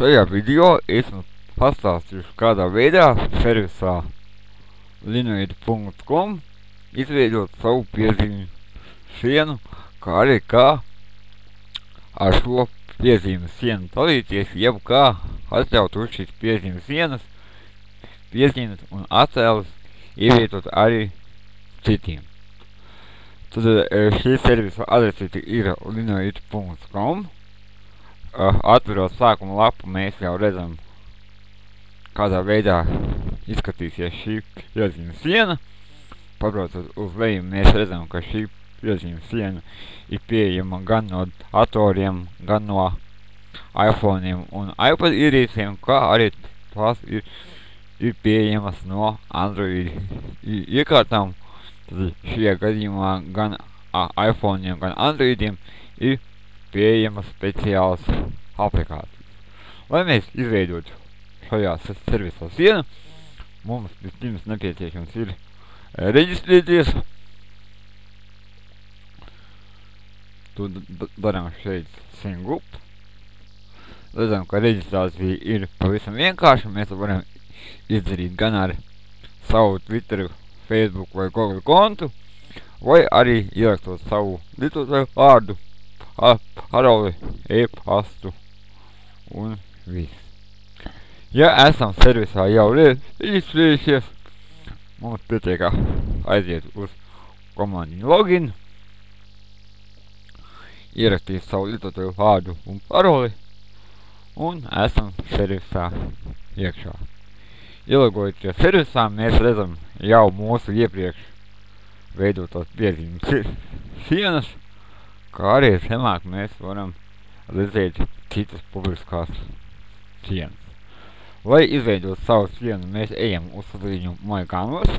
Šajā video esmu pastāstījuši, kādā veidā servisā linuit.com izveidot savu piezīmju sienu, kā arī kā ar šo piezīmju sienu dalīties, jeb kā atļaut uz šīs piezīmju sienas piezīmes un attēlus ievietot arī citiem. Tad šī servisa adresīte ir linuit.com. Atverot sākuma lapu, mēs jau redzam, kādā veidā izskatīsies šī piezīme siena. Pabraucot uz leju, mēs redzam, ka šī piezīme siena ir pieejama gan no datoriem, gan no iPhone'iem un iPad ierīcēm, kā arī tās ir pieejamas no Android iekārtām. Tad šajā gadījumā gan iPhone'iem, gan Androidiem ir pieejamas speciālas aplikācijas. Lai mēs izveidotu šajā servisā sienu, mums vispirms nepieciešams ir reģistrēties. To darām šeit SingGroup. Redzam, ka reģistrācija ir pavisam vienkārša. Mēs varam izdarīt gan ar savu Twitter, Facebook vai Google kontu, vai arī ierakstot savu lietotāju vārdu, paroli, e-pastu un viss. Ja esam servisā jau reģistrējušies, mums pietiek aiziet uz komandiņu login, ierakstīt savu lietotāju vārdu un paroli, un esam servisā iekšā. Ielogojoties servisā, mēs redzam jau mūsu iepriekš veidotās piezīmes sienas, kā arī zemāk mēs varam redzēt citas publiskās sienas. Lai izveidot savu sienu, mēs ejam uz sadaļu My Canvas.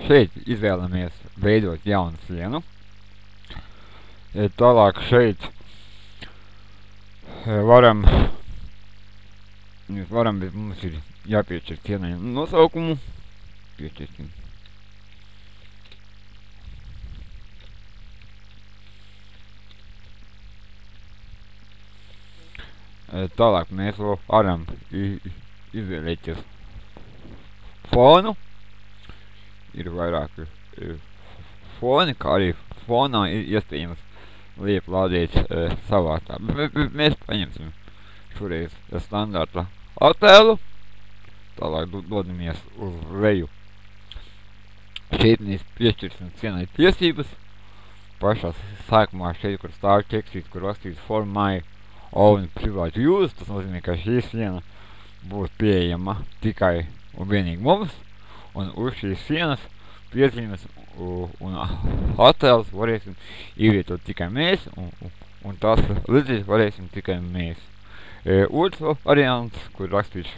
Šeit izvēlamies veidot jaunu sienu. Tālāk šeit varam, bet mums ir jāpiešķir sienai nosaukumu. Piešķirsim. Tālāk mēs varam izvēlēties fonu. Ir vairāki foni, kā arī fonā ir iespējams lieplādēt savātā. Mēs paņemsim šoreiz standarta attēlu. Tālāk dodamies uz leju. Šeit mēs piešķirsim sienai tiesības. Pašā sākumā šeit, kur stāv tekstīts, kur rakstīts for my own private use, tas nozīmē, ka šī siena būs pieejama tikai un vienīgi mums, un uz šīs sienas piezīmes un attēlus varēsim ievietot tikai mēs, un tās redzēt varēsim tikai mēs. Otrs variants, kur rakstīts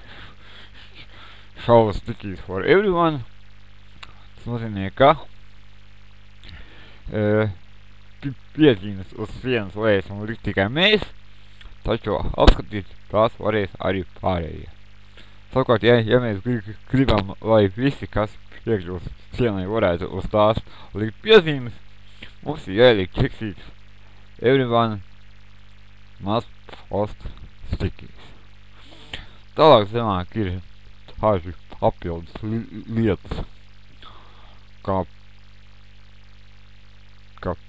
show stickies for everyone, tas nozīmē, ka piezīmes uz sienas varēsim likt tikai mēs, taču apskatīt tās varēs arī pārējie. Savukārt, ja mēs gribam, lai visi, kas priekšos sienai varētu uz tās likt piezīmes, mums ir jāieliek tekstīts everyone must post stickies. Tālāk zemāk ir tāži papildus lietas, kā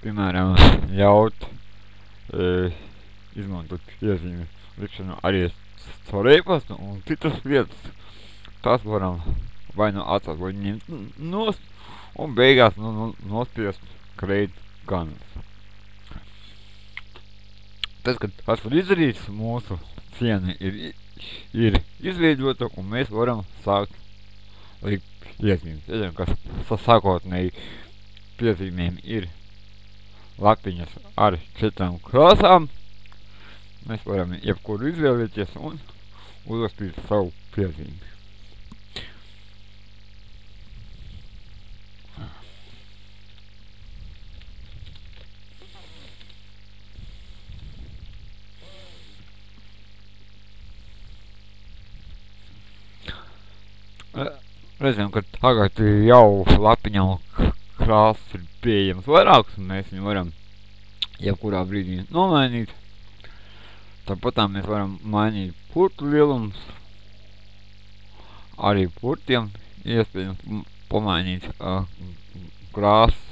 piemēram ļaut izmantot piezīmi likšanu arī caur e-pastu un citas lietas. Tās varam vai nu atstāt, vai ņemt nost un beigās nospiest create canvas. Tad, kad tas var izdarīts, mūsu siena ir izveidota un mēs varam sākt likt piezīmes. Redzam, ka sākotnēji piezīmēm ir lapiņas ar 4 krāsām. Mēs varam jebkuru izvēlēties un uzrakstīt savu piezīmi. Redzam, ka tagad jau lapiņām krāsas ir pieejams vairākas, un mēs viņu varam jebkurā brīdī nomainīt. Tāpat mēs varam mainīt purtu lielumus, arī purtiem iespējams pamainīt krāsas.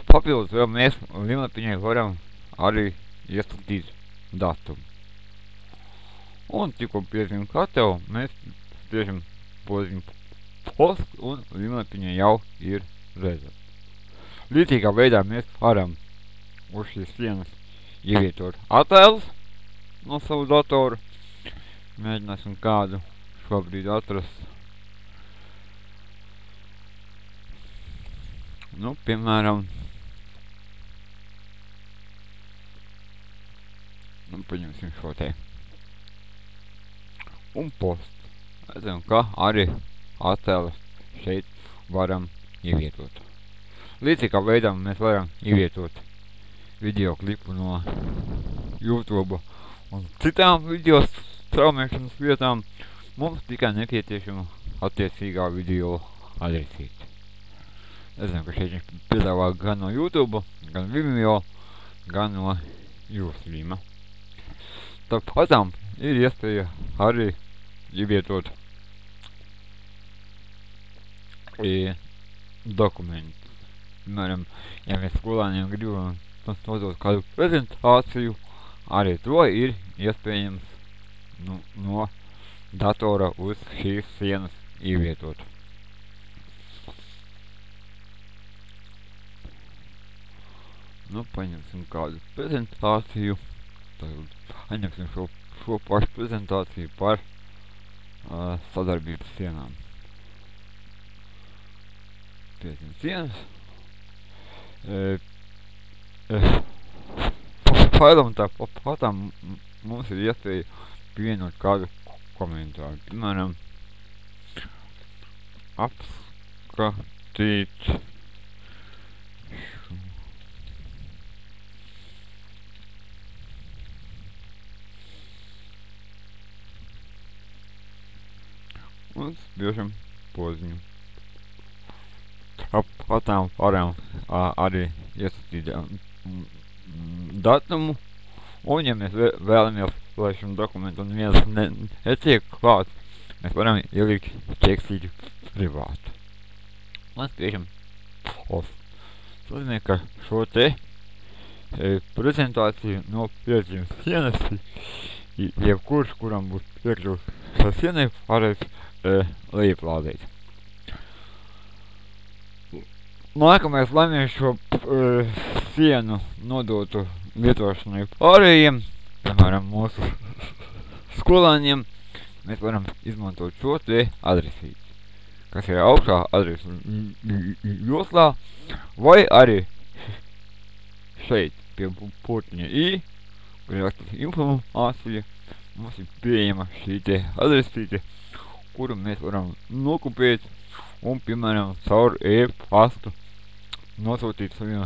Papildus vēl mēs līmlapiņai varam arī iestatīt datumu. Un tikko piezīm katavu, mēs spiežam pozīm post un līmlapiņa jau ir redzama. Līdzīgā veidā mēs varam uz šīs sienas ievietot attēlus no savu datoru. Mēģināsim kādu šobrīd atrast. Nu, piemēram, paņemsim šo te. Un post. Redzam, ka arī attēlus šeit varam ievietot. Līdzīgā veidā mēs varam ievietot video klipu no YouTube un citām video straumēšanas vietām. Mums tikai nepieciešama attiecīgā video adresīte. Es zinu, ka šeit viņš piedāvā gan no YouTube, gan Vimeo, gan no Ustreama. Tāpatām ir iespēja arī ievietot dokumentus. Piemēram, ja mēs skolāniem gribam nodot kādu prezentāciju, arī to ir iespējams no datora uz šīs sienas ievietot. Nu, paņemsim kādu prezentāciju. Paņemsim šo pašu prezentāciju par sadarbības sienām. Piesim sienas. Failam tāpatām mums ir iespēja pievienot kādu komentāru. Piemēram, apskatīt un spiežam poziņu. Tāpatām varam arī iestatīt datumu, un ja mēs vēlamies, lai šim dokumentam neviens netiek klāts, mēs varam ielikt ķeksīti privātu. Un spiežam post. Tas nozīmē, ka šo te prezentāciju no piezīmes sienas, jebkurš, kuram būs piekļūst šā sienai, varēs lejuplādēt. Nākamais, lai mēs šo sienu nodotu lietošanai pārējiem, piemēram, mūsu skolāņiem, mēs varam izmantot šo te adresīti, kas ir augšā adresu joslā, vai arī šeit pie purtiņa I, kur ir rakstīts informācija, mums ir pieejama šī te adresīte, kuru mēs varam nokopēt un, piemēram, caur e-pastu nosūtīt saviem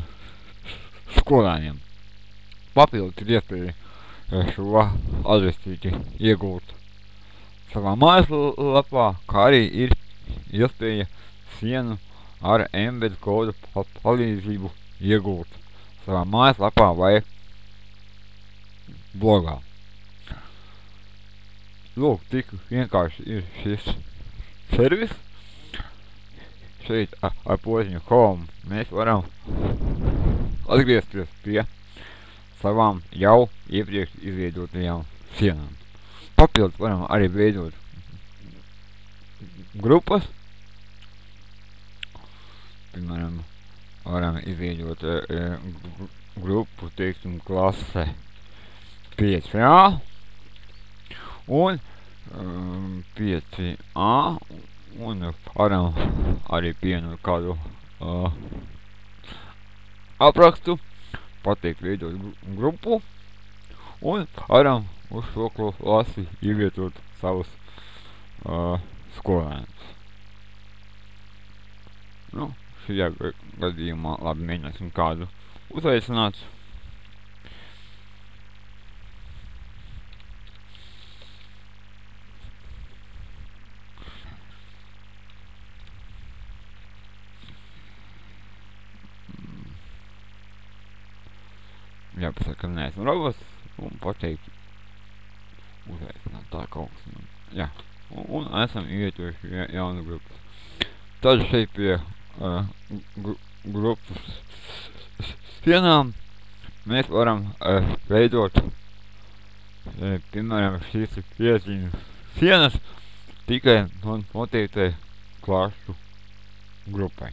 skolāņiem. Papildus ir iespēja šo adresīti iegūt savā mājaslapā, kā arī ir iespēja sienu ar embed kodu palīdzību iegūt savā mājaslapā vai blogā. Lūk, tik vienkārši ir šis servis. Šeit ar poziņu home mēs varam atgriezties pie savām jau iepriekš izveidotajām sienām. Papildus varam arī veidot grupas. Piemēram, varam izveidot grupu, teiksim, klase 5A un 5A un varam arī pievienot kādu aprakstu, pateikt veidot grupu un varam uz šo klasi ievietot savus skolēnus. Nu, šajā gadījumā labi mēģināsim kādu uzaicināt. jāpasaka, ka neesmu robots, un pateikt uzaicināt tā kaut kas. Jā, un esam ievietojuši jaunu grupu. Tad šeit pie grupas sienām mēs varam veidot, piemēram, šīs pieziņu sienas tikai noteiktai klašu grupai.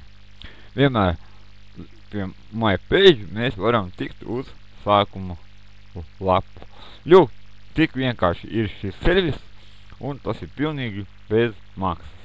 Vienmēr pie My Page mēs varam tikt uz sākuma lapu. Jo tik vienkārši ir šis servis, un tas ir pilnīgi bez maksas.